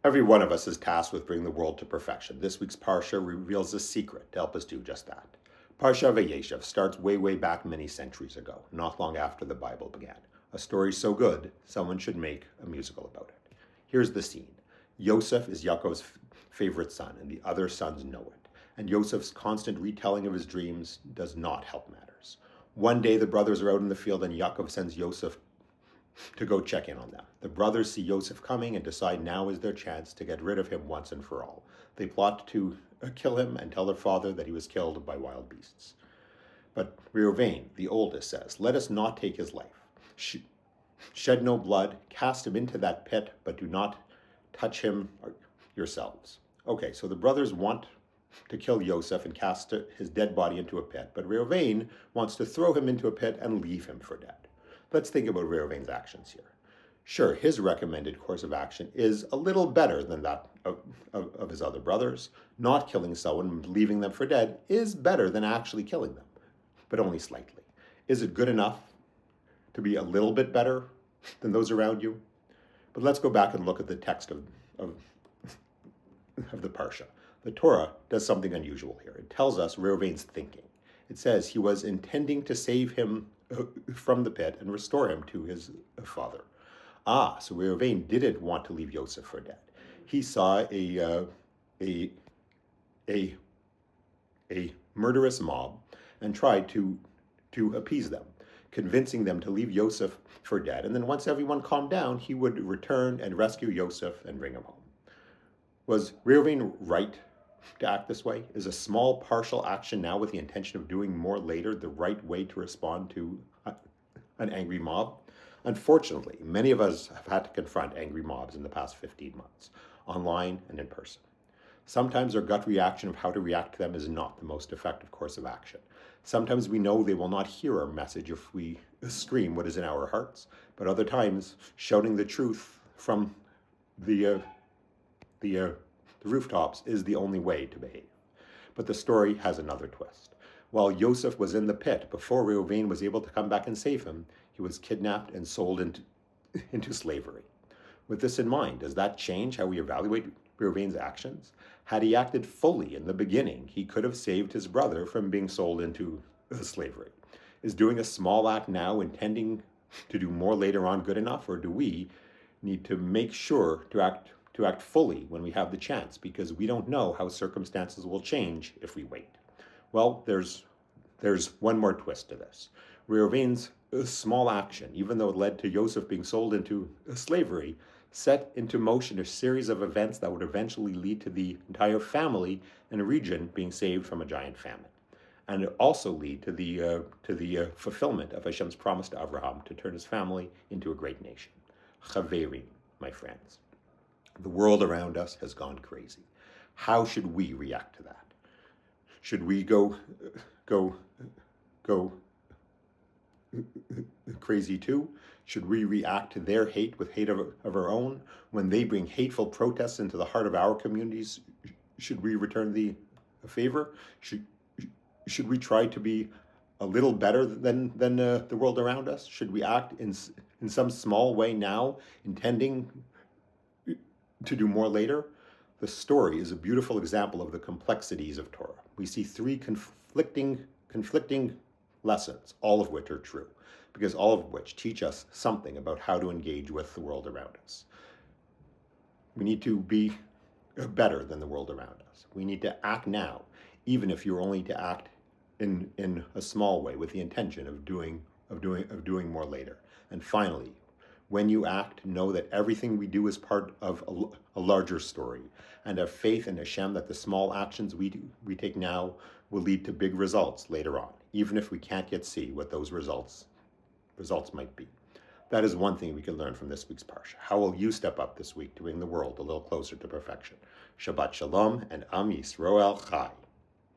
Every one of us is tasked with bringing the world to perfection. This week's Parashah reveals a secret to help us do just that. Parashah Vayeishev starts way back many centuries ago, not long after the Bible began. A story so good, someone should make a musical about it. Here's the scene. Yosef is Yaakov's favorite son, and the other sons know it. And Yosef's constant retelling of his dreams does not help matters. One day the brothers are out in the field, and Yaakov sends Yosef to go check in on them. The brothers see Yosef coming and decide now is their chance to get rid of him once and for all. They plot to kill him and tell their father that he was killed by wild beasts. But Reuven, the oldest, says, "Let us not take his life. Shed no blood, cast him into that pit, but do not touch him yourselves." Okay, so the brothers want to kill Yosef and cast his dead body into a pit, but Reuven wants to throw him into a pit and leave him for dead. Let's think about Reuven's actions here. Sure, his recommended course of action is a little better than that of his other brothers. Not killing someone and leaving them for dead is better than actually killing them, but only slightly. Is it good enough to be a little bit better than those around you? But let's go back and look at the text of the Parsha. The Torah does something unusual here. It tells us Reuven's thinking. It says he was intending to save him from the pit and restore him to his father. So Reuven didn't want to leave Yosef for dead. He saw a murderous mob and tried to appease them, convincing them to leave Yosef for dead. And then once everyone calmed down, he would return and rescue Yosef and bring him home. Was Reuven right to act this way? Is a small partial action now with the intention of doing more later the right way to respond to an angry mob? Unfortunately, many of us have had to confront angry mobs in the past 15 months, online and in person. Sometimes our gut reaction of how to react to them is not the most effective course of action. Sometimes we know they will not hear our message if we scream what is in our hearts, but other times shouting the truth from the rooftops is the only way to behave. But the story has another twist. While Yosef was in the pit, before Reuven was able to come back and save him, he was kidnapped and sold into slavery. With this in mind, does that change how we evaluate Reuven's actions? Had he acted fully in the beginning, he could have saved his brother from being sold into slavery. Is doing a small act now, intending to do more later on, good enough, or do we need to make sure to act fully when we have the chance, because we don't know how circumstances will change if we wait? Well, there's one more twist to this. Reuven's small action, even though it led to Yosef being sold into slavery, set into motion a series of events that would eventually lead to the entire family and region being saved from a giant famine. And it also lead to the fulfillment of Hashem's promise to Abraham to turn his family into a great nation. Chaverim, my friends. The world around us has gone crazy. How should we react to that? Should we go crazy too? Should we react to their hate with hate of our own? When they bring hateful protests into the heart of our communities, should we return the favor? Should we try to be a little better than the world around us? Should we act in some small way now, intending to do more later? The story is a beautiful example of the complexities of Torah. We see three conflicting lessons, all of which are true, because all of which teach us something about how to engage with the world around us. We need to be better than the world around us. We need to act now, even if you're only to act in a small way with the intention of doing more later. And finally, when you act, know that everything we do is part of a larger story, and have faith in Hashem that the small actions we take now will lead to big results later on, even if we can't yet see what those results might be. That is one thing we can learn from this week's Parsha. How will you step up this week to bring the world a little closer to perfection? Shabbat Shalom and Am Yisroel Chai.